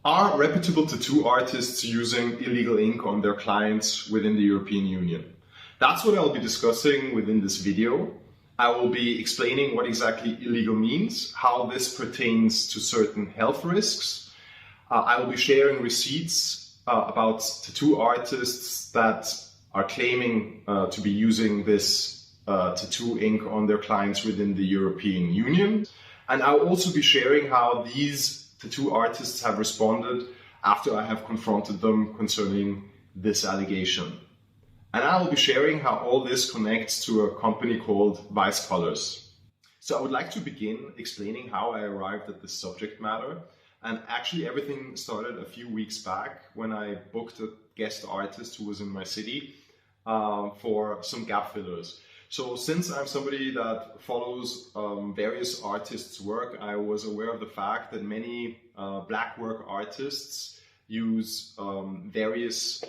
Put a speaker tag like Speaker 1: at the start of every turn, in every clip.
Speaker 1: Are reputable tattoo artists using illegal ink on their clients within the European Union? That's what I'll be discussing within this video. I will be explaining what exactly illegal means, how this pertains to certain health risks. I will be sharing receipts about tattoo artists that are claiming to be using this tattoo ink on their clients within the European Union. And I'll also be sharing how these tattoo artists have responded after I have confronted them concerning this allegation. And I will be sharing how all this connects to a company called Vice Colors. So I would like to begin explaining how I arrived at this subject matter. And actually everything started a few weeks back when I booked a guest artist who was in my city for some gap fillers. So since I'm somebody that follows various artists' work, I was aware of the fact that many black work artists use various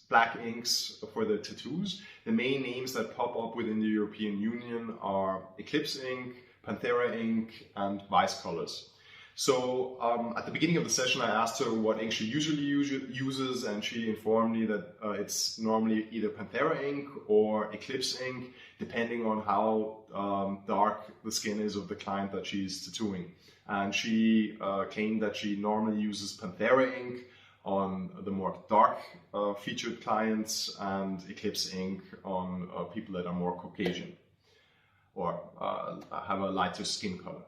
Speaker 1: black inks for their tattoos. The main names that pop up within the European Union are Eclipse ink, Panthera ink, and Vice Colors. So at the beginning of the session, I asked her what ink she usually uses, and she informed me that it's normally either Panthera ink or Eclipse ink, depending on how dark the skin is of the client that she's tattooing. And she claimed that she normally uses Panthera ink on the more dark featured clients and Eclipse ink on people that are more Caucasian or have a lighter skin color.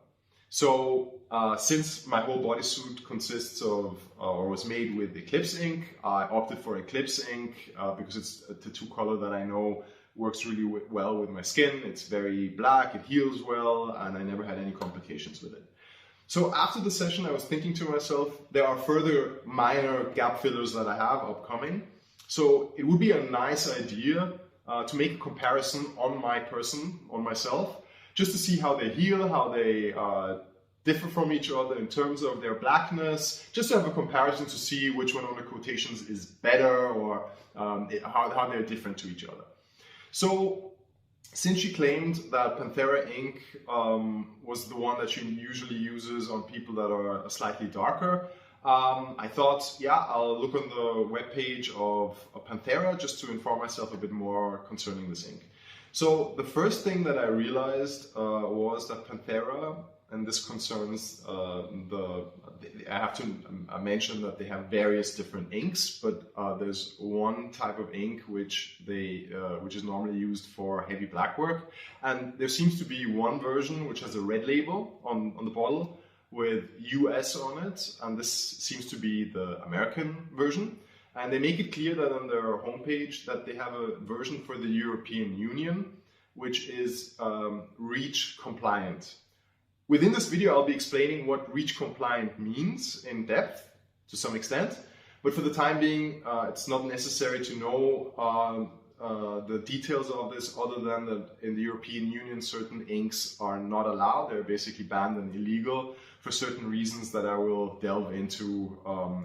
Speaker 1: So since my whole bodysuit consists of or was made with Eclipse ink, I opted for Eclipse ink because it's a tattoo color that I know works really well with my skin. It's very black, it heals well, and I never had any complications with it. So after the session, I was thinking to myself, there are further minor gap fillers that I have upcoming. So it would be a nice idea to make a comparison on my person, on myself, just to see how they heal, how they differ from each other in terms of their blackness, just to have a comparison to see which one of the quotations is better or how they're different to each other. So since she claimed that Panthera ink was the one that she usually uses on people that are slightly darker, I thought, yeah, I'll look on the webpage of Panthera just to inform myself a bit more concerning this ink. So the first thing that I realized was that Panthera, and this concerns I have to mention that they have various different inks, but there's one type of ink which is normally used for heavy black work, and there seems to be one version which has a red label on the bottle with US on it, and this seems to be the American version. And they make it clear that on their homepage that they have a version for the European Union, which is REACH compliant. Within this video, I'll be explaining what REACH compliant means in depth to some extent, but for the time being, it's not necessary to know the details of this other than that in the European Union, certain inks are not allowed. They're basically banned and illegal for certain reasons that I will delve into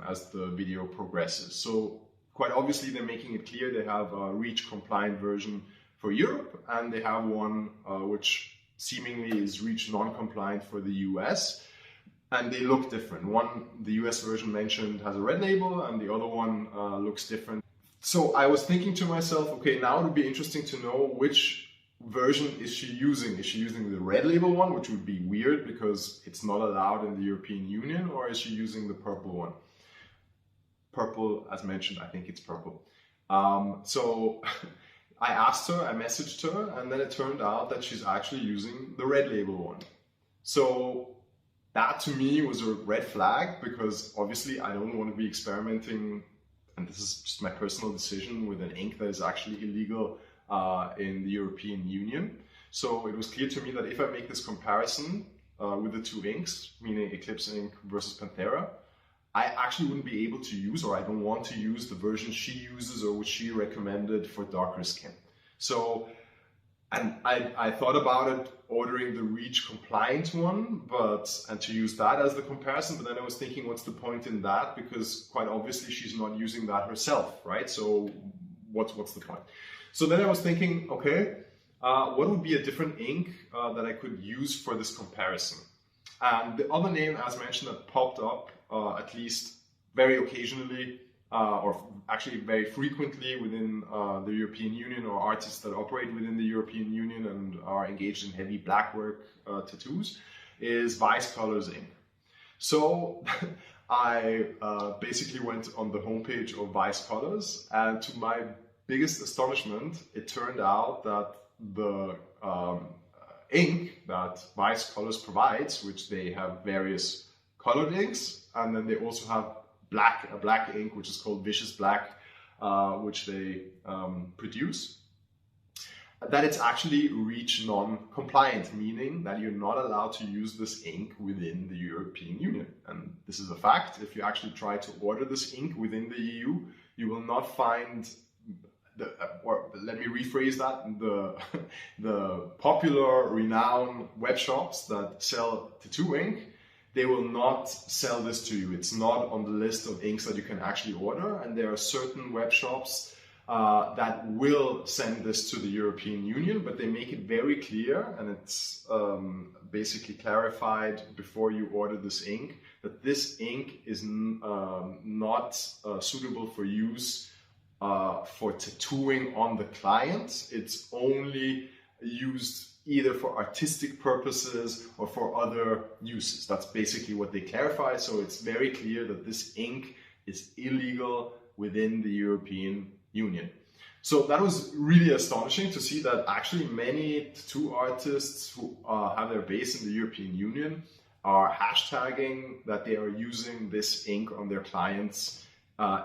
Speaker 1: as the video progresses. So quite obviously, they're making it clear they have a REACH compliant version for Europe, and they have one which seemingly is REACH non-compliant for the US, and they look different. One, the US version mentioned, has a red label, and the other one looks different. So I was thinking to myself, okay, now it would be interesting to know which version is she using. Is she using the red label one, which would be weird because it's not allowed in the European Union, or is she using the purple one? Purple, as mentioned, I think it's purple. So I asked her, I messaged her, and then it turned out that she's actually using the red label one. So that to me was a red flag, because obviously I don't want to be experimenting, and this is just my personal decision, with an ink that is actually illegal in the European Union. So it was clear to me that if I make this comparison with the two inks, meaning Eclipse ink versus Panthera, I actually wouldn't be able to use, or I don't want to use, the version she uses or which she recommended for darker skin. So, and I thought about it ordering the REACH compliant one, and to use that as the comparison, but then I was thinking, what's the point in that? Because quite obviously she's not using that herself, right? So what's the point? So then I was thinking, okay, what would be a different ink that I could use for this comparison? And the other name, as mentioned, that popped up at least very occasionally, or actually very frequently within the European Union, or artists that operate within the European Union and are engaged in heavy black work tattoos, is Vice Colors Inc. So I basically went on the homepage of Vice Colors, and to my biggest astonishment, it turned out that the ink that Vice Colors provides, which they have various colored inks, and then they also have a black ink, which is called Vicious Black, which they produce, that it's actually REACH non-compliant, meaning that you're not allowed to use this ink within the European Union. And this is a fact. If you actually try to order this ink within the EU, you will not find or let me rephrase that, the popular, renowned web shops that sell tattoo ink, they will not sell this to you. It's not on the list of inks that you can actually order, and there are certain web shops that will send this to the European Union, but they make it very clear, and it's basically clarified before you order this ink, that this ink is not suitable for use for tattooing on the client. It's only used either for artistic purposes or for other uses. That's basically what they clarify. So it's very clear that this ink is illegal within the European Union. So that was really astonishing to see that actually many tattoo artists who have their base in the European Union are hashtagging that they are using this ink on their clients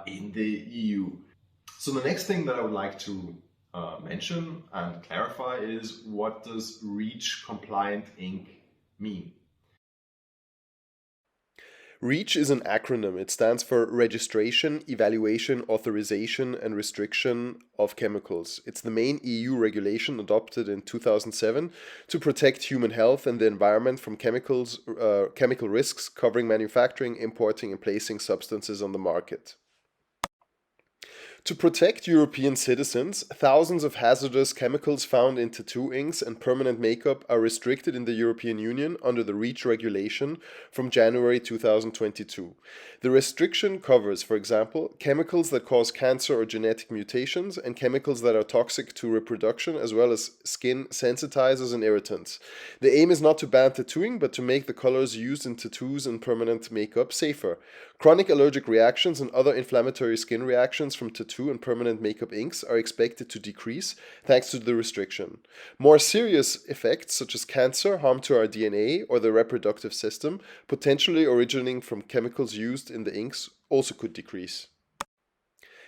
Speaker 1: in the EU. So the next thing that I would like to mention and clarify is, what does REACH compliant ink mean?
Speaker 2: REACH is an acronym. It stands for Registration, Evaluation, Authorization and Restriction of Chemicals. It's the main EU regulation adopted in 2007 to protect human health and the environment from chemical risks, covering manufacturing, importing and placing substances on the market. To protect European citizens, thousands of hazardous chemicals found in tattoo inks and permanent makeup are restricted in the European Union under the REACH regulation from January 2022. The restriction covers, for example, chemicals that cause cancer or genetic mutations and chemicals that are toxic to reproduction, as well as skin sensitizers and irritants. The aim is not to ban tattooing, but to make the colors used in tattoos and permanent makeup safer. Chronic allergic reactions and other inflammatory skin reactions from tattoo and permanent makeup inks are expected to decrease thanks to the restriction. More serious effects such as cancer, harm to our DNA or the reproductive system, potentially originating from chemicals used in the inks, also could decrease.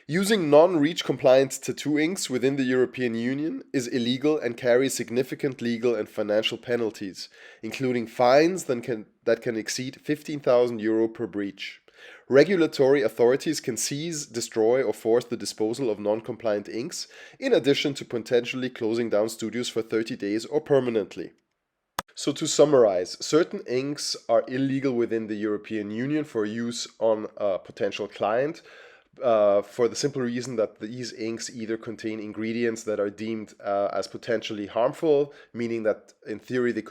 Speaker 2: Using non-REACH compliant tattoo inks within the European Union is illegal and carries significant legal and financial penalties, including fines that can exceed €15,000 per breach. Regulatory authorities can seize, destroy or force the disposal of non-compliant inks, in addition to potentially closing down studios for 30 days or permanently. So to summarize, certain inks are illegal within the European Union for use on a potential client, for the simple reason that these inks either contain ingredients that are deemed as potentially harmful, meaning that in theory they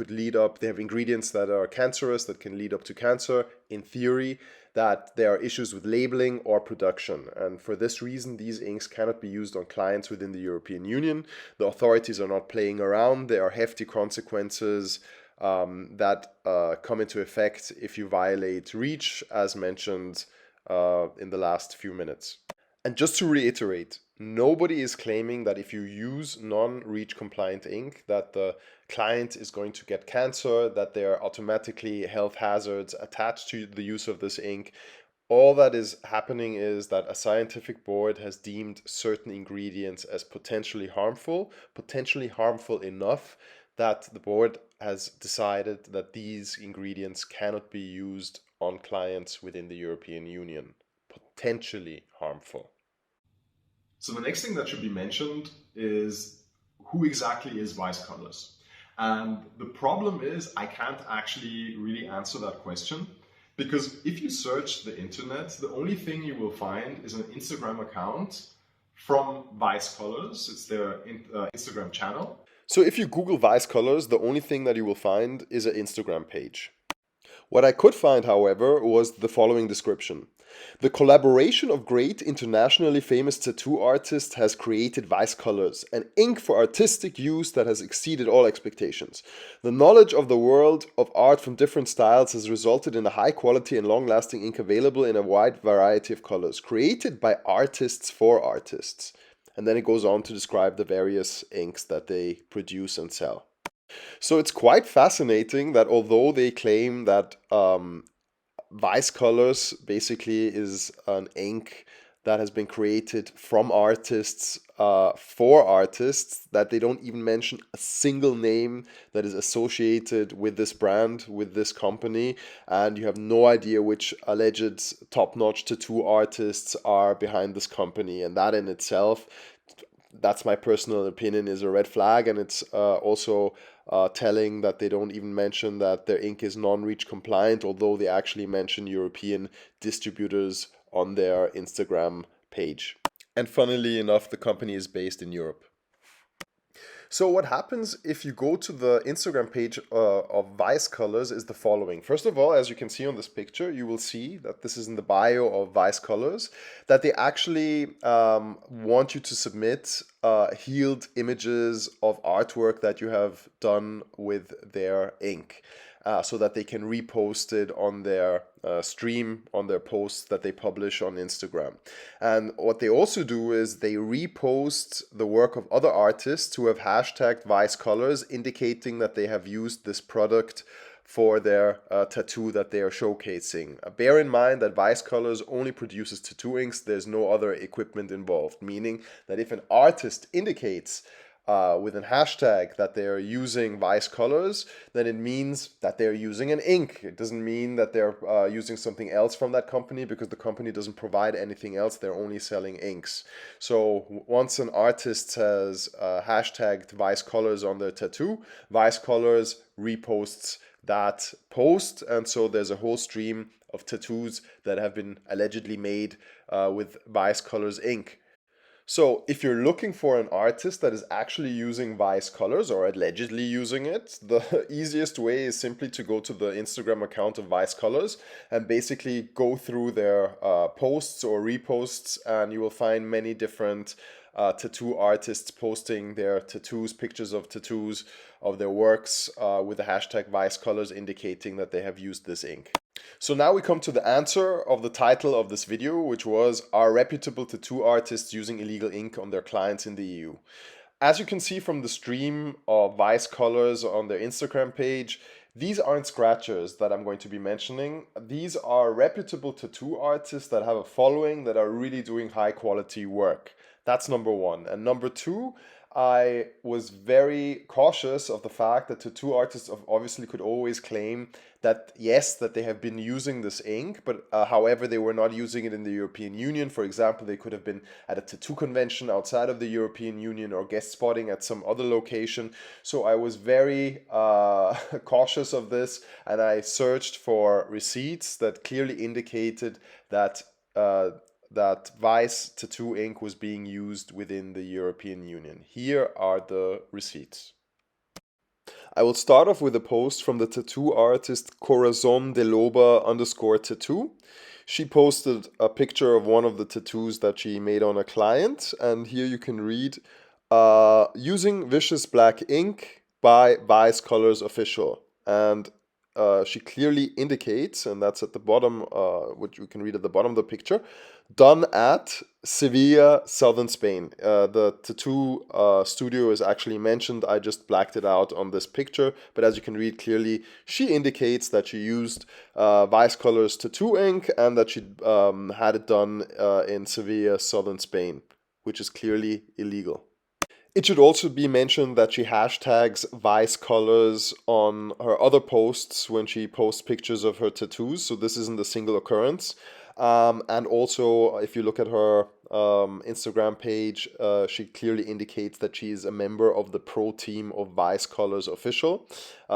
Speaker 2: have ingredients that are cancerous, that can lead up to cancer, in theory, that there are issues with labeling or production. And for this reason, these inks cannot be used on clients within the European Union. The authorities are not playing around. There are hefty consequences that come into effect if you violate REACH, as mentioned in the last few minutes. And just to reiterate, nobody is claiming that if you use non-REACH compliant ink that the client is going to get cancer, that there are automatically health hazards attached to the use of this ink. All that is happening is that a scientific board has deemed certain ingredients as potentially harmful enough that the board has decided that these ingredients cannot be used on clients within the European Union. Potentially harmful.
Speaker 1: So the next thing that should be mentioned is, who exactly is Vice Colors? And the problem is, I can't actually really answer that question, because if you search the internet, the only thing you will find is an Instagram account from Vice Colors. It's their Instagram channel.
Speaker 2: So if you Google Vice Colors, the only thing that you will find is an Instagram page. What I could find, however, was the following description. The collaboration of great internationally famous tattoo artists has created Vice Colors, an ink for artistic use that has exceeded all expectations. The knowledge of the world of art from different styles has resulted in a high quality and long lasting ink available in a wide variety of colors, created by artists for artists. And then it goes on to describe the various inks that they produce and sell. So it's quite fascinating that although they claim that Vice Colors basically is an ink that has been created from artists for artists, that they don't even mention a single name that is associated with this brand, with this company, and you have no idea which alleged top-notch tattoo artists are behind this company. And that in itself, that's my personal opinion, is a red flag. And it's also telling that they don't even mention that their ink is non-REACH compliant, although they actually mention European distributors on their Instagram page. And funnily enough, the company is based in Europe. So what happens if you go to the Instagram page of Vice Colors is the following. First of all, as you can see on this picture, you will see that this is in the bio of Vice Colors, that they actually want you to submit healed images of artwork that you have done with their ink. So that they can repost it on their stream, on their posts that they publish on Instagram. And what they also do is they repost the work of other artists who have hashtagged Vice Colors, indicating that they have used this product for their tattoo that they are showcasing. Bear in mind that Vice Colors only produces tattoo inks. There's no other equipment involved, meaning that if an artist indicates with a hashtag that they are using Vice Colors, then it means that they're using an ink. It doesn't mean that they're using something else from that company, because the company doesn't provide anything else. They're only selling inks. So once an artist has hashtagged Vice Colors on their tattoo, Vice Colors reposts that post, and so there's a whole stream of tattoos that have been allegedly made with Vice Colors ink. So if you're looking for an artist that is actually using Vice Colors or allegedly using it, the easiest way is simply to go to the Instagram account of Vice Colors and basically go through their posts or reposts, and you will find many different tattoo artists posting their tattoos, pictures of tattoos of their works with the hashtag Vice Colors, indicating that they have used this ink. So now we come to the answer of the title of this video, which was, are reputable tattoo artists using illegal ink on their clients in the EU? As you can see from the stream of Vice Colors on their Instagram page, these aren't scratchers that I'm going to be mentioning. These are reputable tattoo artists that have a following, that are really doing high quality work. That's number one. And number two, I was very cautious of the fact that tattoo artists obviously could always claim that yes, that they have been using this ink, but however, they were not using it in the European Union. For example, they could have been at a tattoo convention outside of the European Union or guest spotting at some other location. So I was very cautious of this, and I searched for receipts that clearly indicated that that Vice tattoo ink was being used within the European Union. Here are the receipts. I will start off with a post from the tattoo artist Corazon de Loba _tattoo. She posted a picture of one of the tattoos that she made on a client, and here you can read, using vicious black ink by Vice Colors Official. And she clearly indicates, and that's at the bottom, which you can read at the bottom of the picture, done at Sevilla, southern Spain. The tattoo studio is actually mentioned. I just blacked it out on this picture, but as you can read clearly, she indicates that she used Vice Colors tattoo ink and that she had it done in Sevilla, southern Spain, which is clearly illegal. It should also be mentioned that she hashtags Vice Colors on her other posts when she posts pictures of her tattoos, so this isn't a single occurrence. And also, if you look at her Instagram page, she clearly indicates that she is a member of the pro team of Vice Colors Official,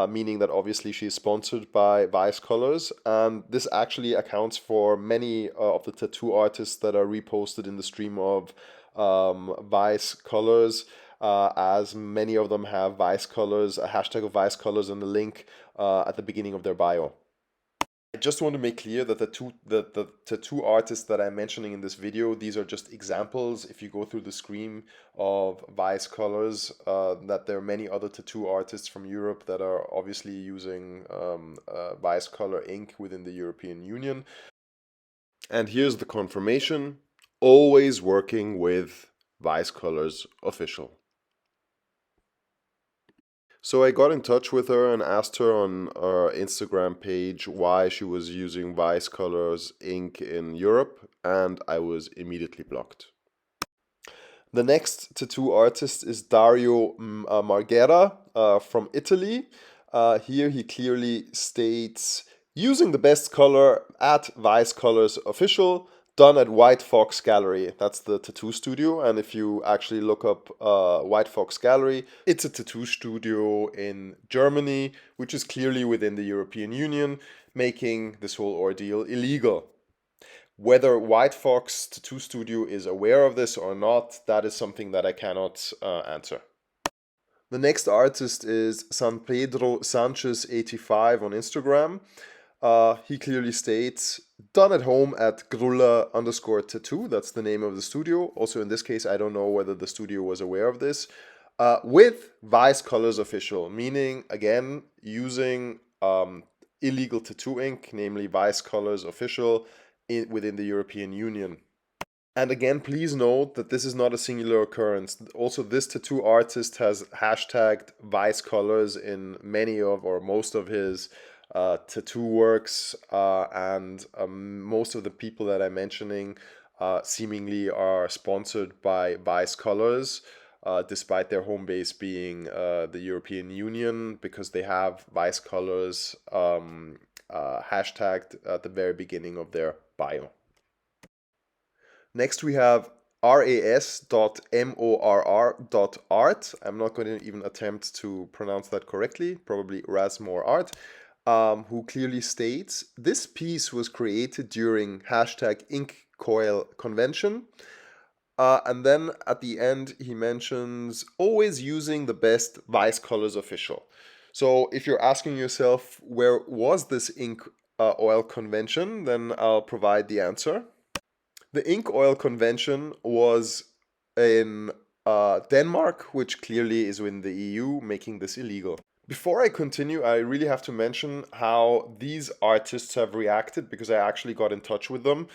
Speaker 2: meaning that obviously she is sponsored by Vice Colors. And this actually accounts for many of the tattoo artists that are reposted in the stream of Vice Colors, as many of them have Vice Colors, a hashtag of Vice Colors, and a link at the beginning of their bio. just want to make clear that the tattoo artists that I'm mentioning in this video, these are just examples. If you go through the screen of Vice colors, that there are many other tattoo artists from Europe that are obviously using Vice color ink within the European Union. And here's the confirmation: always working with Vice colors official. So I got in touch with her and asked her on our Instagram page why she was using Vice Colors ink in Europe, and I was immediately blocked. The next tattoo artist is Dario Marghera from Italy. Here he clearly states, using the best color at Vice Colors Official, done at White Fox Gallery. That's the tattoo studio. And if you actually look up White Fox Gallery, it's a tattoo studio in Germany, which is clearly within the European Union, making this whole ordeal illegal. Whether White Fox Tattoo Studio is aware of this or not, that is something that I cannot answer. The next artist is San Pedro Sanchez 85 on Instagram. He clearly states, done at home at Grulla_tattoo. That's the name of the studio. Also, in this case, I don't know whether the studio was aware of this. With Vice Colors Official, meaning, again, using illegal tattoo ink, namely Vice Colors Official, within the European Union. And again, please note that this is not a singular occurrence. Also, this tattoo artist has hashtagged Vice Colors in many of or most of his tattoo works, and most of the people that I'm mentioning seemingly are sponsored by Vice Colors, despite their home base being the European Union, because they have Vice Colors hashtagged at the very beginning of their bio. Next we have ras.morr.art. I'm not going to even attempt to pronounce that correctly, probably Rasmore Art, who clearly states, this piece was created during hashtag Ink Coil Convention. And then at the end he mentions always using the best Vice Colors Official. So if you're asking yourself, where was this ink oil convention, then I'll provide the answer. The ink oil convention was in Denmark, which clearly is within the EU, making this illegal. Before I continue, I really have to mention how these artists have reacted, because I actually got in touch with them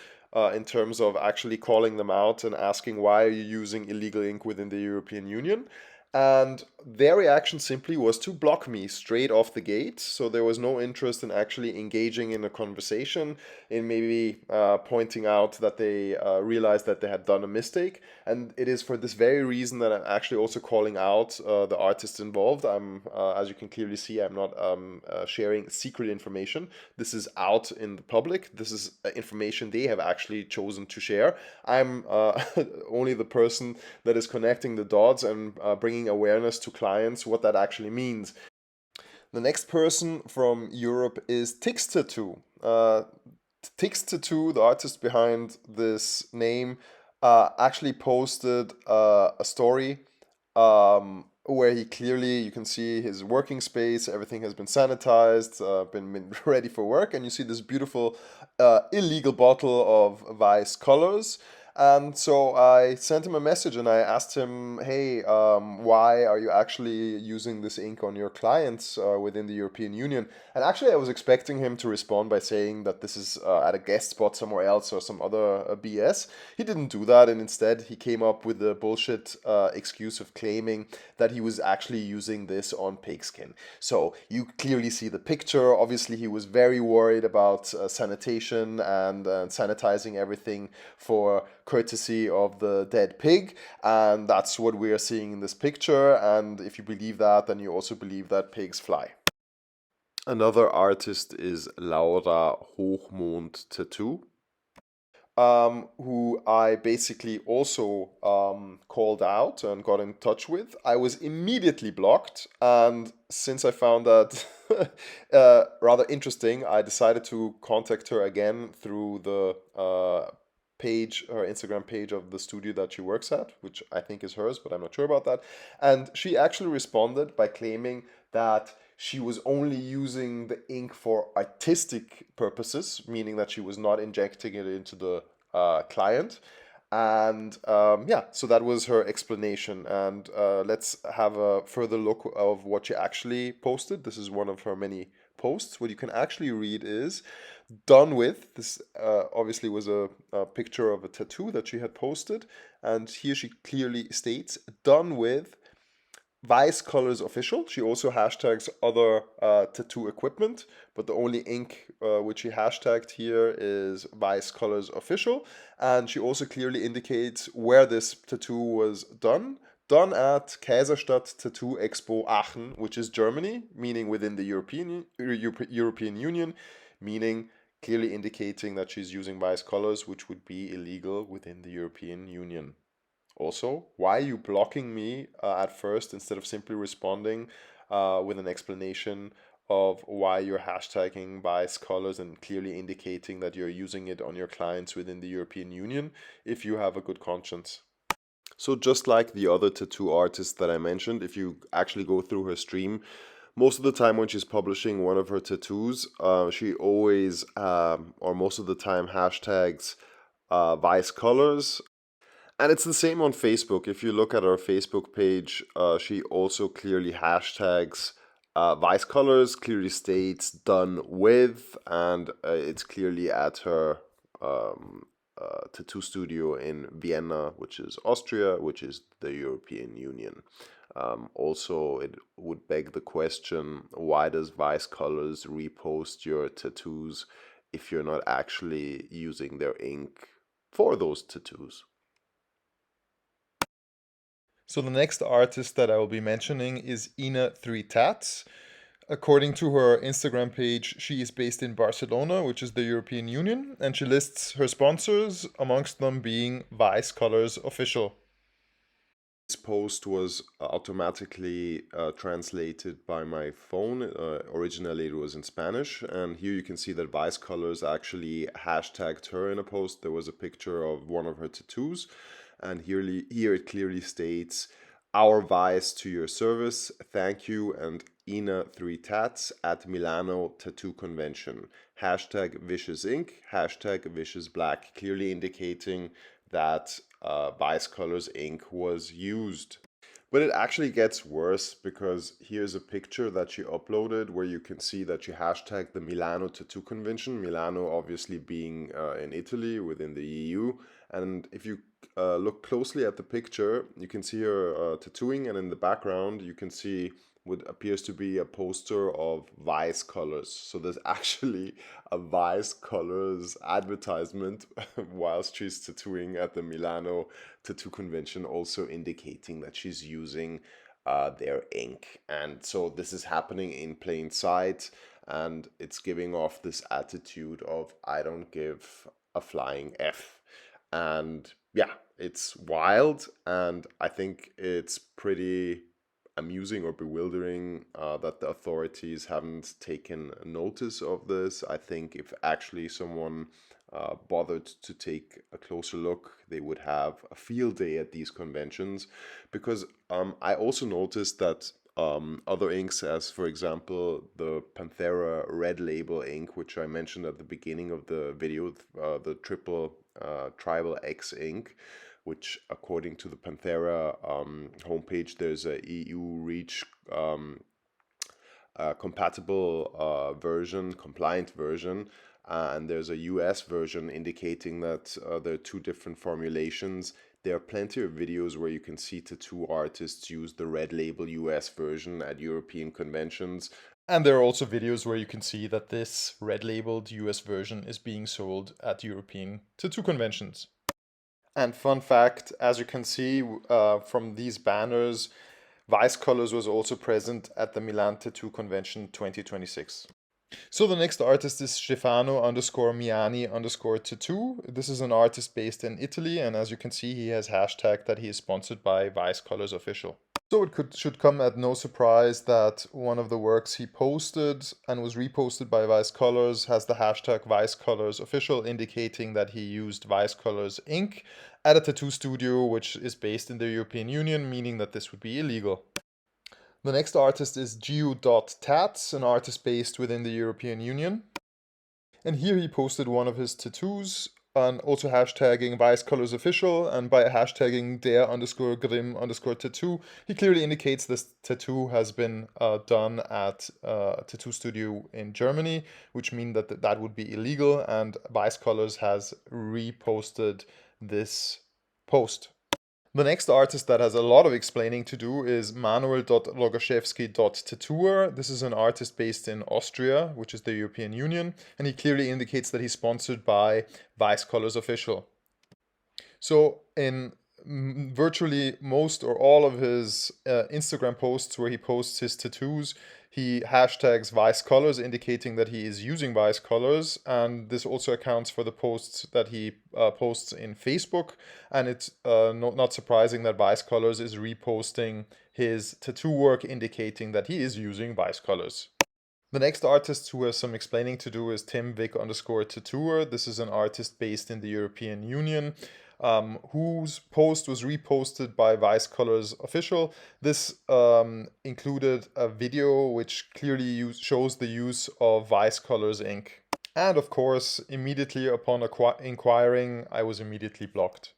Speaker 2: in terms of actually calling them out and asking, why are you using illegal ink within the European Union? And their reaction simply was to block me straight off the gate. So there was no interest in actually engaging in a conversation, in maybe pointing out that they realized that they had done a mistake. And it is for this very reason that I'm actually also calling out the artists involved. As you can clearly see, I'm not sharing secret information. This is out in the public. This is information they have actually chosen to share. I'm only the person that is connecting the dots and bringing awareness to clients what that actually means. The next person from Europe is Tix Tattoo. Tix Tattoo, the artist behind this name, actually posted a story where he clearly, you can see his working space, everything has been sanitized, been ready for work, and you see this beautiful illegal bottle of Vice Colors. And so I sent him a message and I asked him, hey, why are you actually using this ink on your clients within the European Union? And actually I was expecting him to respond by saying that this is at a guest spot somewhere else or some other BS. He didn't do that, and instead he came up with the bullshit excuse of claiming that he was actually using this on pigskin. So you clearly see the picture. Obviously he was very worried about sanitation and sanitizing everything for courtesy of the dead pig, and that's what we are seeing in this picture. And if you believe that, then you also believe that pigs fly. Another artist is Laura Hochmond Tattoo, who I basically also called out and got in touch with. I was immediately blocked, and since I found that rather interesting, I decided to contact her again through the page, her Instagram page of the studio that she works at, which I think is hers, but I'm not sure about that. And she actually responded by claiming that she was only using the ink for artistic purposes, meaning that she was not injecting it into the client. And yeah, so that was her explanation. And let's have a further look of what she actually posted. This is one of her many posts. What you can actually read is done with. This obviously was a picture of a tattoo that she had posted. And here she clearly states, done with Vice Colors Official. She also hashtags other tattoo equipment, but the only ink which she hashtagged here is Vice Colors Official. And she also clearly indicates where this tattoo was done. Done at Kaiserstadt Tattoo Expo Aachen, which is Germany, meaning within the European Union, meaning clearly indicating that she's using Vice Colors, which would be illegal within the European Union. Also, why are you blocking me at first instead of simply responding with an explanation of why you're hashtagging bias colors and clearly indicating that you're using it on your clients within the European Union if you have a good conscience? So just like the other tattoo artists that I mentioned, if you actually go through her stream, most of the time when she's publishing one of her tattoos, she always, or most of the time, hashtags Vice Colors. And it's the same on Facebook. If you look at our Facebook page, she also clearly hashtags Vice Colors, clearly states done with, and it's clearly at her tattoo studio in Vienna, which is Austria, which is the European Union. Also, it would beg the question, why does Vice Colors repost your tattoos if you're not actually using their ink for those tattoos? So the next artist that I will be mentioning is Ina 3 Tats. According to her Instagram page, she is based in Barcelona, which is the European Union, and she lists her sponsors, amongst them being Vice Colors Official. This post was automatically translated by my phone. Originally it was in Spanish, and here you can see that Vice Colors actually hashtagged her in a post. There was a picture of one of her tattoos, and here it clearly states, our Vice to your service, thank you, and Ina 3 Tats at Milano Tattoo Convention. Hashtag Vicious Ink, hashtag Vicious Black, clearly indicating that Vice Colors ink was used. But it actually gets worse, because here's a picture that she uploaded where you can see that she hashtagged the Milano Tattoo Convention, Milano obviously being in Italy within the EU. And if you look closely at the picture, you can see her tattooing, and in the background you can see what appears to be a poster of Vice Colors. So there's actually a Vice Colors advertisement whilst she's tattooing at the Milano Tattoo Convention, also indicating that she's using their ink. And so this is happening in plain sight, and it's giving off this attitude of, I don't give a flying F. And yeah, it's wild, and I think it's pretty amusing or bewildering that the authorities haven't taken notice of this. I think if actually someone bothered to take a closer look, they would have a field day at these conventions, because I also noticed that other inks, as for example the Panthera Red Label ink, which I mentioned at the beginning of the video, the triple tribal X ink, which according to the Panthera homepage, there's a EU REACH compatible version, compliant version, and there's a US version indicating that there are two different formulations. There are plenty of videos where you can see tattoo artists use the Red Label US version at European conventions. And there are also videos where you can see that this red labeled US version is being sold at European tattoo conventions. And fun fact, as you can see from these banners, Vice Colors was also present at the Milan Tattoo Convention 2026. So the next artist is Stefano_Miani_tattoo. This is an artist based in Italy, and as you can see, he has hashtagged that he is sponsored by Vice Colors Official. So it should come at no surprise that one of the works he posted and was reposted by Vice Colors has the hashtag Vice Colors Official, indicating that he used Vice Colors ink at a tattoo studio which is based in the European Union, meaning that this would be illegal. The next artist is Geo.tats, an artist based within the European Union. And here he posted one of his tattoos and also hashtagging Vice Colors Official, and by hashtagging der_Grimm_tattoo, he clearly indicates this tattoo has been done at a tattoo studio in Germany, which means that that would be illegal, and Vice Colors has reposted this post. The next artist that has a lot of explaining to do is Manuel.Rogaszewski.tattooer. This is an artist based in Austria, which is the European Union, and he clearly indicates that he's sponsored by Vice Colors Official. So in virtually most or all of his Instagram posts where he posts his tattoos, he hashtags Vice Colors, indicating that he is using Vice Colors, and this also accounts for the posts that he posts in Facebook, and it's not surprising that Vice Colors is reposting his tattoo work, indicating that he is using Vice Colors. The next artist who has some explaining to do is Timvic_tattooer. This is an artist based in the European Union, whose post was reposted by Vice Colors Official. This included a video which clearly shows the use of Vice Colors ink. And of course, immediately upon inquiring, I was immediately blocked.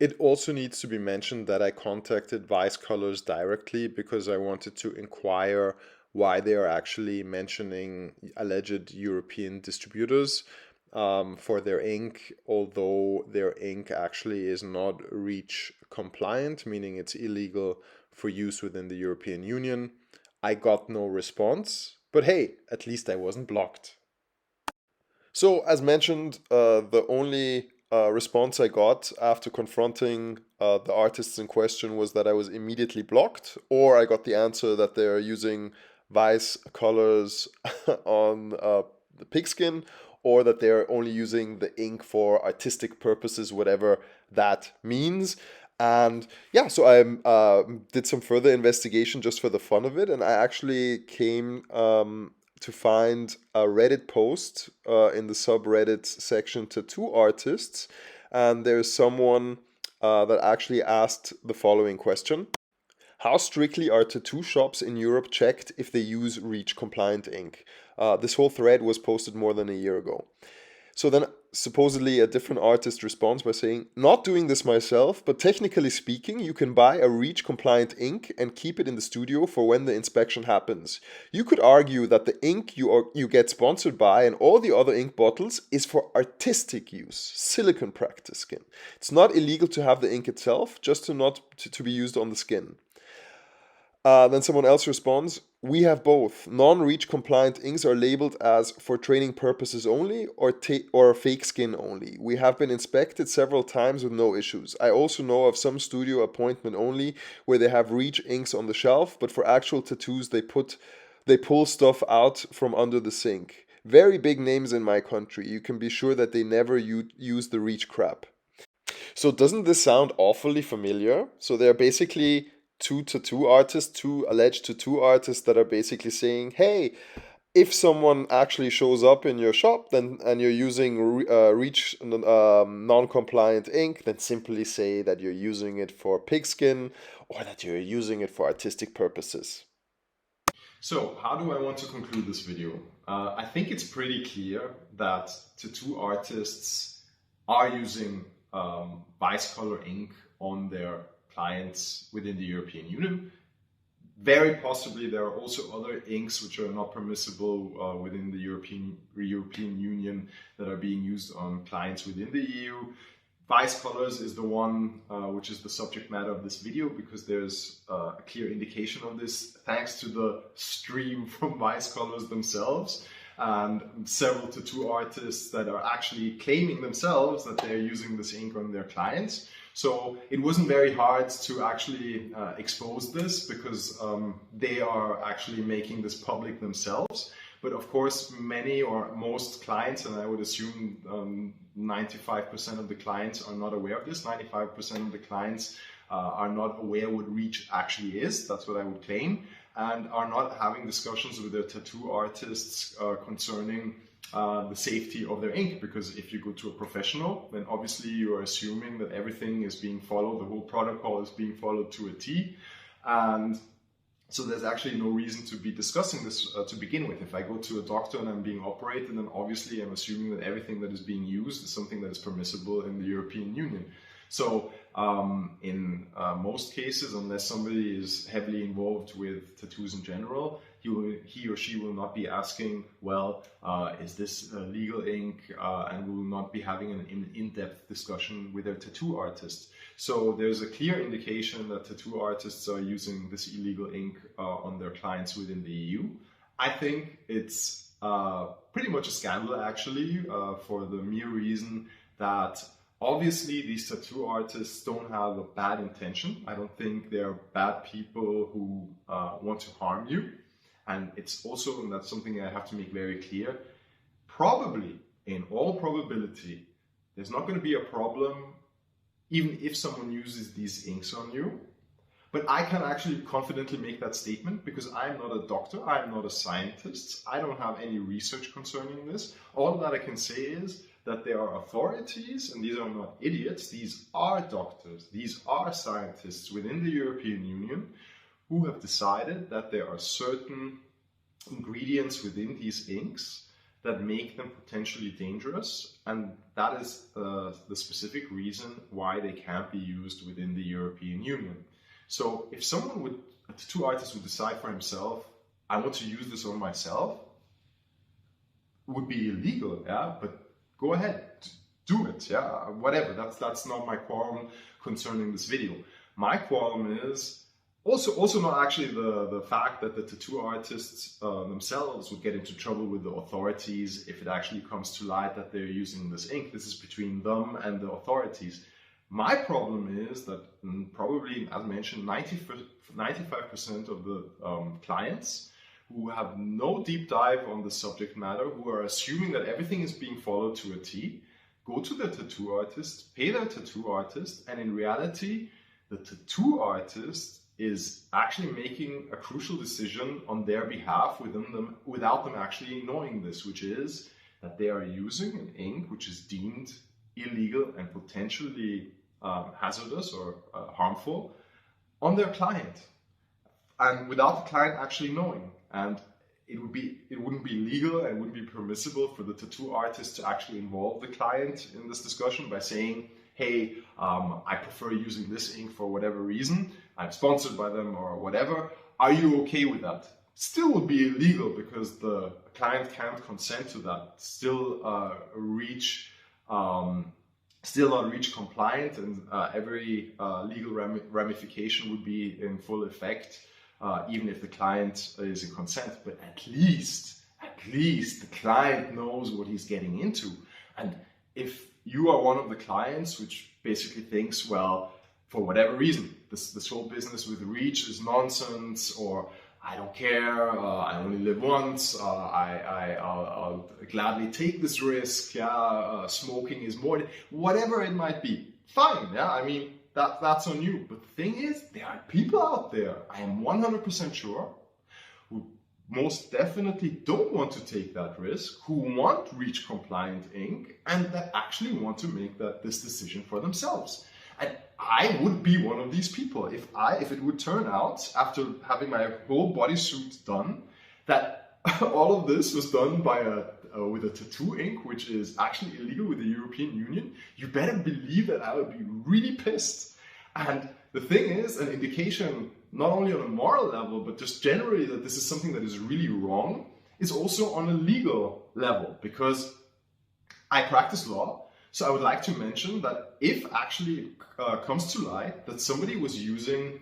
Speaker 2: It also needs to be mentioned that I contacted Vice Colors directly because I wanted to inquire why they are actually mentioning alleged European distributors for their ink, although their ink actually is not REACH compliant, meaning it's illegal for use within the European Union. I got no response, but hey, at least I wasn't blocked. So, as mentioned, the only response I got after confronting the artists in question was that I was immediately blocked, or I got the answer that they're using Vice Colors on the pigskin, or that they're only using the ink for artistic purposes, whatever that means. And yeah, so I did some further investigation just for the fun of it, and I actually came to find a Reddit post in the subreddit section Tattoo Artists, and there's someone that actually asked the following question. How strictly are tattoo shops in Europe checked if they use REACH compliant ink? This whole thread was posted more than a year ago. So then supposedly a different artist responds by saying, not doing this myself, but technically speaking, you can buy a REACH compliant ink and keep it in the studio for when the inspection happens. You could argue that the ink you get sponsored by and all the other ink bottles is for artistic use, silicone practice skin. It's not illegal to have the ink itself, just to be used on the skin. Then someone else responds, we have both. Non-REACH compliant inks are labeled as for training purposes only or fake skin only. We have been inspected several times with no issues. I also know of some studio appointment only where they have REACH inks on the shelf, but for actual tattoos they pull stuff out from under the sink. Very big names in my country. You can be sure that they never use the REACH crap. So doesn't this sound awfully familiar? So they're basically two alleged tattoo artists that are basically saying, hey, if someone actually shows up in your shop and you're using REACH non-compliant ink, then simply say that you're using it for pigskin or that you're using it for artistic purposes.
Speaker 1: So how do I want to conclude this video? I think it's pretty clear that tattoo artists are using Vice Color ink on their clients within the European Union. Very possibly there are also other inks which are not permissible within the European Union that are being used on clients within the EU. Vice Colors is the one which is the subject matter of this video because there's a clear indication of this thanks to the stream from Vice Colors themselves and several tattoo artists that are actually claiming themselves that they're using this ink on their clients. So it wasn't very hard to actually expose this because they are actually making this public themselves. But of course, many or most clients, and I would assume 95% of the clients are not aware of this. 95% of the clients are not aware what REACH actually is. That's what I would claim, and are not having discussions with their tattoo artists concerning the safety of their ink, because if you go to a professional, then obviously you are assuming that everything is being followed, the whole protocol is being followed to a T, and So there's actually no reason to be discussing this to begin with. If I go to a doctor and I'm being operated, then obviously I'm assuming that everything that is being used is something that is permissible in the European Union. So in most cases, unless somebody is heavily involved with tattoos in general, he or she will not be asking, well, is this legal ink? And will not be having an in-depth discussion with a tattoo artist. So there's a clear indication that tattoo artists are using this illegal ink on their clients within the EU. I think it's pretty much a scandal, actually, for the mere reason that obviously these tattoo artists don't have a bad intention. I don't think they're bad people who want to harm you. And it's also, and that's something I have to make very clear, probably, in all probability, there's not going to be a problem even if someone uses these inks on you. But I can actually confidently make that statement because I'm not a doctor, I'm not a scientist, I don't have any research concerning this. All that I can say is that there are authorities, and these are not idiots, these are doctors, these are scientists within the European Union who have decided that there are certain ingredients within these inks that make them potentially dangerous, and that is the specific reason why they can't be used within the European Union. So if a tattoo artist would decide for himself, I want to use this on myself, it would be illegal, yeah, but go ahead, do it, yeah, whatever. That's not my qualm concerning this video. My qualm is also not actually the fact that the tattoo artists themselves would get into trouble with the authorities if it actually comes to light that they're using this ink. This is between them and the authorities. My problem is that probably, as mentioned, 95% of the clients who have no deep dive on the subject matter, who are assuming that everything is being followed to a T, go to the tattoo artist, pay their tattoo artist, and in reality, the tattoo artist is actually making a crucial decision on their behalf without them actually knowing this, which is that they are using an ink which is deemed illegal and potentially hazardous or harmful on their client, and without the client actually knowing. And it wouldn't be legal and wouldn't be permissible for the tattoo artist to actually involve the client in this discussion by saying, hey, I prefer using this ink for whatever reason, I'm sponsored by them or whatever, are you okay with that? Still would be illegal because the client can't consent to that, still not reach compliant, and every legal ramification would be in full effect, even if the client is in consent. But at least the client knows what he's getting into. And if you are one of the clients which basically thinks, well, for whatever reason, this whole business with reach is nonsense, or I don't care, I only live once, I'll gladly take this risk, yeah, smoking is more, whatever it might be, fine, yeah, I mean, that's on you. But the thing is, there are people out there, I am 100% sure, who most definitely don't want to take that risk, who want REACH compliant ink, and that actually want to make this decision for themselves. And I would be one of these people if it would turn out, after having my whole bodysuit done, that all of this was done by with a tattoo ink, which is actually illegal with the European Union. You better believe that I would be really pissed. And the thing is, an indication not only on a moral level, but just generally that this is something that is really wrong, is also on a legal level, because I practice law. So I would like to mention that if actually comes to light that somebody was using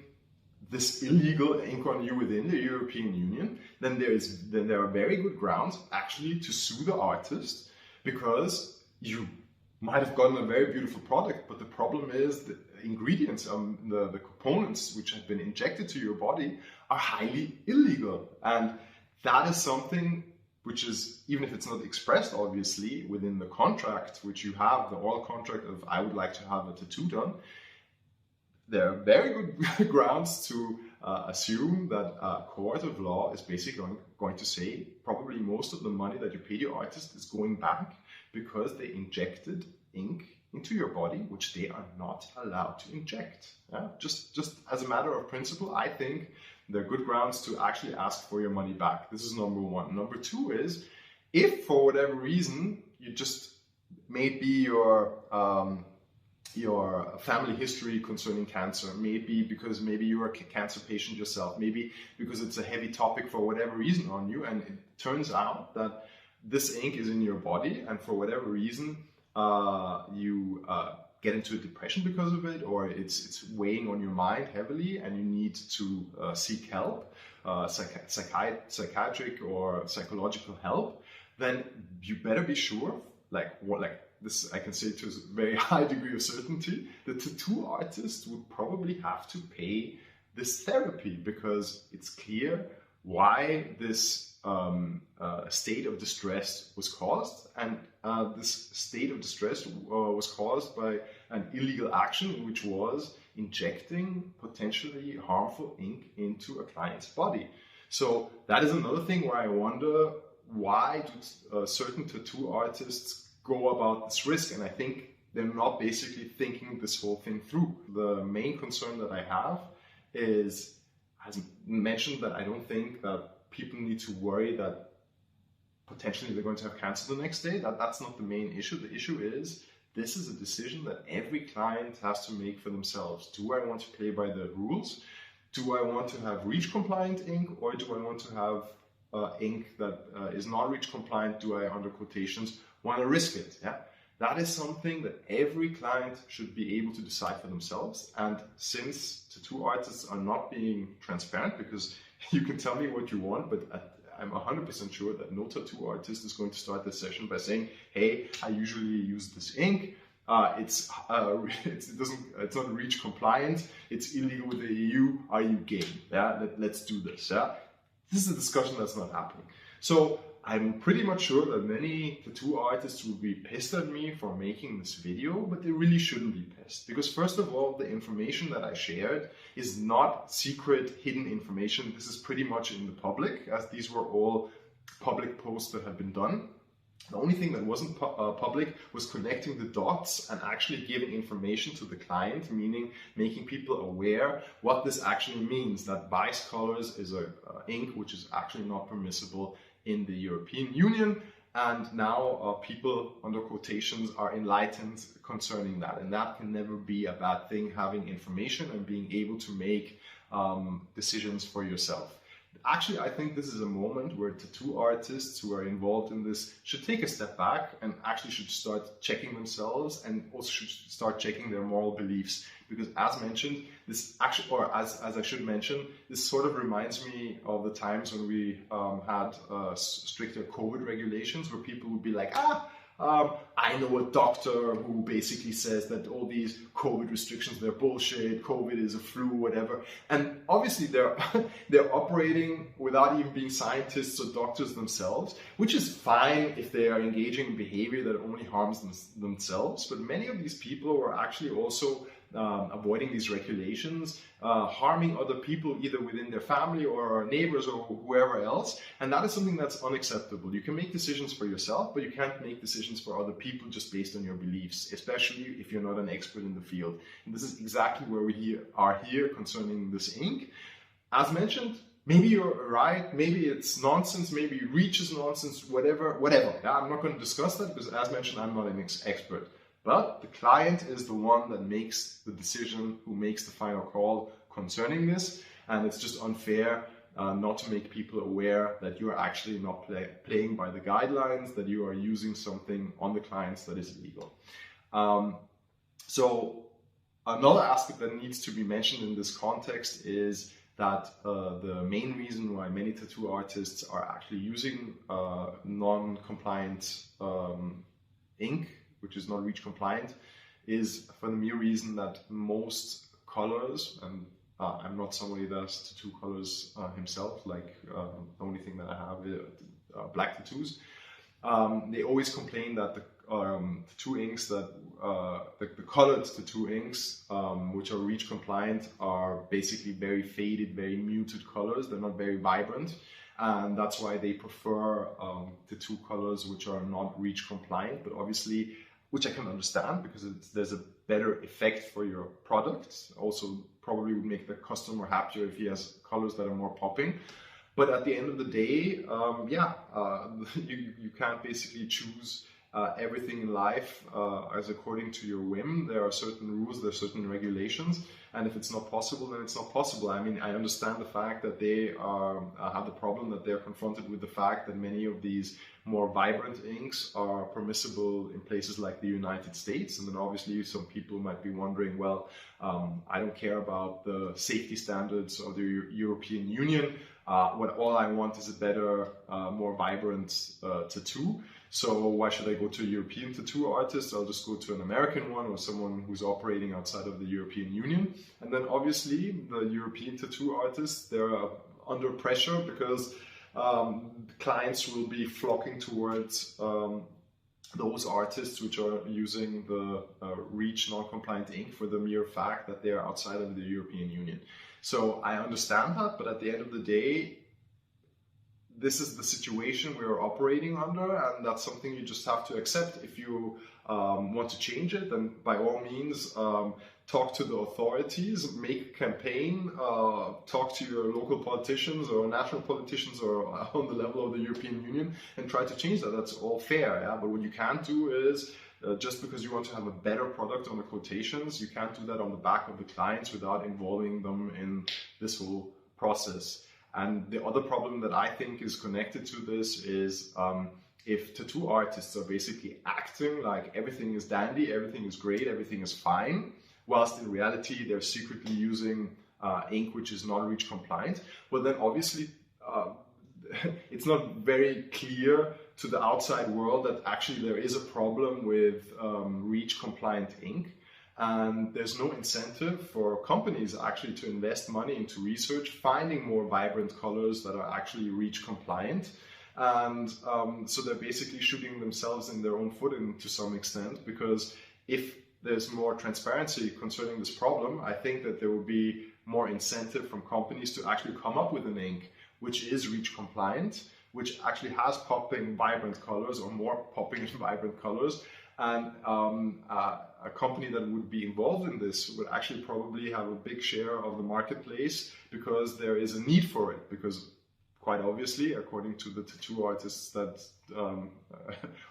Speaker 1: this illegal ink on you within the European Union, then there are very good grounds actually to sue the artist, because you might have gotten a very beautiful product, but the problem is the ingredients, the components which have been injected to your body are highly illegal. And that is something which is, even if it's not expressed obviously within the contract which you have, the oral contract of I would like to have a tattoo done, there are very good grounds to assume that a court of law is basically going to say probably most of the money that you paid your artist is going back because they injected ink into your body, which they are not allowed to inject. Yeah? Just as a matter of principle, I think There are good grounds to actually ask for your money back. This is number one. Number two is, if for whatever reason you just maybe your family history concerning cancer, maybe because maybe you're a cancer patient yourself, maybe because it's a heavy topic for whatever reason on you, and it turns out that this ink is in your body, and for whatever reason you get into a depression because of it, or it's weighing on your mind heavily, and you need to seek help, psychiatric or psychological help, then you better be sure, like this I can say to a very high degree of certainty, the tattoo artist would probably have to pay this therapy, because it's clear why this state of distress was caused, and this state of distress was caused by an illegal action, which was injecting potentially harmful ink into a client's body. So that is another thing where I wonder, why do certain tattoo artists go about this risk? And I think they're not basically thinking this whole thing through. The main concern that I have is, as mentioned, that I don't think that people need to worry that potentially they're going to have cancer the next day. That's not the main issue. The issue is, this is a decision that every client has to make for themselves. Do I want to play by the rules? Do I want to have REACH compliant ink, or do I want to have ink that is not REACH compliant? Do I, under quotations, want to risk it? Yeah, that is something that every client should be able to decide for themselves. And since tattoo artists are not being transparent, because you can tell me what you want, but I'm 100% sure that no tattoo artist is going to start this session by saying, hey, I usually use this ink. It's not REACH compliant. It's illegal with the EU. Are you game? Yeah, let's do this. Yeah, this is a discussion that's not happening. So I'm pretty much sure that many tattoo artists will be pissed at me for making this video, but they really shouldn't be pissed. Because first of all, the information that I shared is not secret, hidden information. This is pretty much in the public, as these were all public posts that have been done. The only thing that wasn't public was connecting the dots and actually giving information to the client, meaning making people aware what this actually means, that bicolors is a ink which is actually not permissible in the European Union, and now people, under quotations, are enlightened concerning that, and that can never be a bad thing, having information and being able to make decisions for yourself. Actually, I think this is a moment where tattoo artists who are involved in this should take a step back and actually should start checking themselves, and also should start checking their moral beliefs. Because as mentioned, this actually, or as I should mention, this sort of reminds me of the times when we had stricter COVID regulations, where people would be like, I know a doctor who basically says that all these COVID restrictions, they're bullshit, COVID is a flu, whatever. And obviously they're operating without even being scientists or doctors themselves, which is fine if they are engaging in behavior that only harms themselves. But many of these people are actually also avoiding these regulations, harming other people either within their family or neighbors or whoever else, and that is something that's unacceptable. You can make decisions for yourself, but you can't make decisions for other people just based on your beliefs, especially if you're not an expert in the field. And this is exactly where we are here concerning this ink. As mentioned, maybe you're right, maybe it's nonsense, maybe REACH is nonsense, whatever. Yeah, I'm not going to discuss that because, as mentioned, I'm not an expert. But the client is the one that makes the decision, who makes the final call concerning this. And it's just unfair not to make people aware that you are actually not playing by the guidelines, that you are using something on the clients that is illegal. So another aspect that needs to be mentioned in this context is that the main reason why many tattoo artists are actually using non-compliant ink, which is not REACH compliant, is for the mere reason that most colors, and I'm not somebody that has tattoo colors himself, like the only thing that I have is black tattoos. They always complain that the tattoo inks, that the colored tattoo inks, which are REACH compliant, are basically very faded, very muted colors. They're not very vibrant. And that's why they prefer tattoo colors which are not REACH compliant. But obviously, which I can understand because there's a better effect for your product. Also, probably would make the customer happier if he has colors that are more popping. But at the end of the day, you can't basically choose everything in life as according to your whim. There are certain rules, there are certain regulations, and if it's not possible, then it's not possible. I mean, I understand the fact that they have the problem that they're confronted with the fact that many of these more vibrant inks are permissible in places like the United States, and then obviously some people might be wondering, well, I don't care about the safety standards of the European Union. All I want is a better, more vibrant tattoo. So why should I go to a European tattoo artist? I'll just go to an American one or someone who's operating outside of the European Union. And then obviously the European tattoo artists, they're under pressure because clients will be flocking towards those artists which are using the REACH non-compliant ink for the mere fact that they are outside of the European Union. So I understand that, but at the end of the day, this is the situation we are operating under, and that's something you just have to accept. If you want to change it, then by all means, talk to the authorities, make a campaign, talk to your local politicians or national politicians or on the level of the European Union and try to change that. That's all fair, yeah? But what you can't do is, just because you want to have a better product on the quotations, you can't do that on the back of the clients without involving them in this whole process. And the other problem that I think is connected to this is if tattoo artists are basically acting like everything is dandy, everything is great, everything is fine, whilst in reality they're secretly using ink which is not REACH compliant, well then obviously it's not very clear to the outside world that actually there is a problem with REACH compliant ink. And there's no incentive for companies actually to invest money into research, finding more vibrant colors that are actually REACH compliant. And so they're basically shooting themselves in their own foot to some extent, because if there's more transparency concerning this problem, I think that there will be more incentive from companies to actually come up with an ink which is REACH compliant, which actually has popping vibrant colors or more popping and vibrant colors. And a company that would be involved in this would actually probably have a big share of the marketplace because there is a need for it. Because quite obviously, according to the tattoo artists that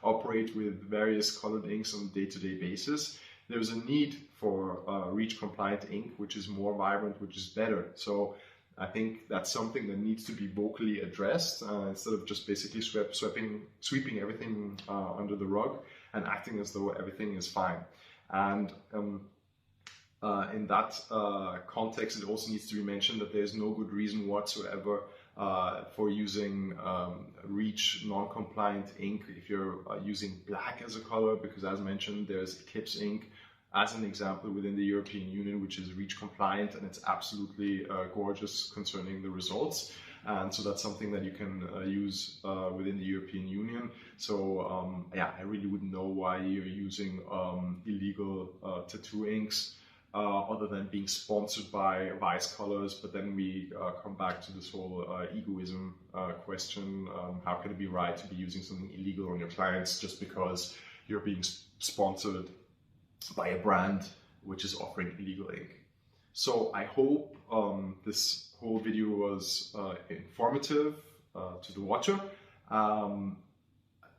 Speaker 1: operate with various colored inks on a day-to-day basis, there's a need for REACH compliant ink, which is more vibrant, which is better. So I think that's something that needs to be vocally addressed instead of just basically sweeping everything under the rug and acting as though everything is fine. And in that context, it also needs to be mentioned that there's no good reason whatsoever for using REACH non-compliant ink if you're using black as a color, because as mentioned, there's Eclipse ink as an example within the European Union, which is REACH compliant, and it's absolutely gorgeous concerning the results. And so that's something that you can use within the European Union. So yeah, I really wouldn't know why you're using illegal tattoo inks other than being sponsored by Vice Colors. But then we come back to this whole egoism question. How can it be right to be using something illegal on your clients just because you're being sponsored by a brand which is offering illegal ink? So I hope this whole video was informative to the watcher.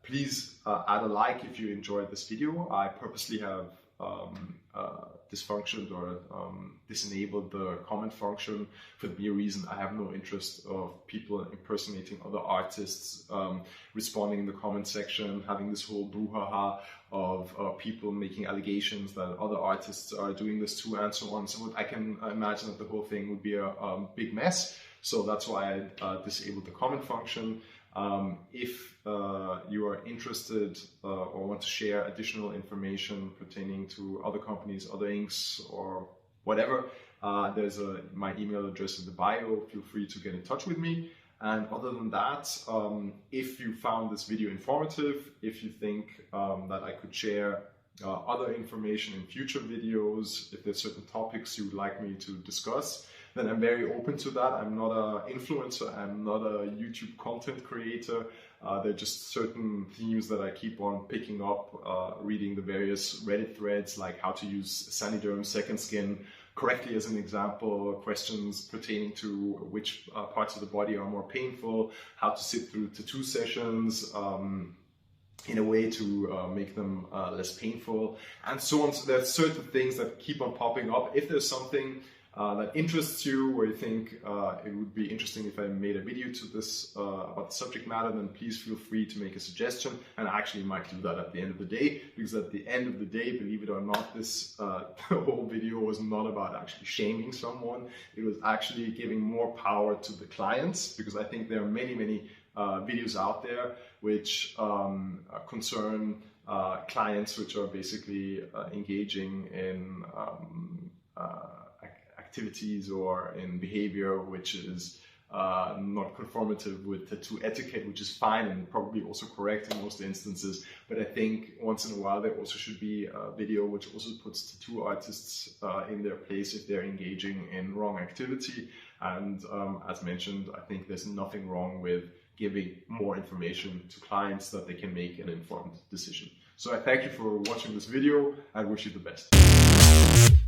Speaker 1: Please add a like if you enjoyed this video. I purposely have dysfunctioned or disenabled the comment function for the mere reason I have no interest of people impersonating other artists, responding in the comment section, having this whole brouhaha of people making allegations that other artists are doing this too, and so on. So I can imagine that the whole thing would be a big mess. So that's why I disabled the comment function. If you are interested or want to share additional information pertaining to other companies, other inks, or whatever, there's my email address in the bio. Feel free to get in touch with me. And other than that, if you found this video informative, if you think that I could share other information in future videos, if there's certain topics you would like me to discuss, then I'm very open to that. I'm not an influencer, I'm not a YouTube content creator. There are just certain themes that I keep on picking up, reading the various Reddit threads, like how to use Saniderm Second Skin correctly as an example, questions pertaining to which parts of the body are more painful, how to sit through tattoo sessions in a way to make them less painful, and so on. So there's certain things that keep on popping up. If there's something that interests you, or you think it would be interesting if I made a video to this about the subject matter, then please feel free to make a suggestion, and I actually might do that at the end of the day, because at the end of the day, believe it or not, this whole video was not about actually shaming someone. It was actually giving more power to the clients, because I think there are many videos out there which concern clients which are basically engaging in activities or in behavior which is not conformative with tattoo etiquette, which is fine and probably also correct in most instances. But I think once in a while there also should be a video which also puts tattoo artists in their place if they're engaging in wrong activity. And as mentioned, I think there's nothing wrong with giving more information to clients that they can make an informed decision. So I thank you for watching this video and wish you the best.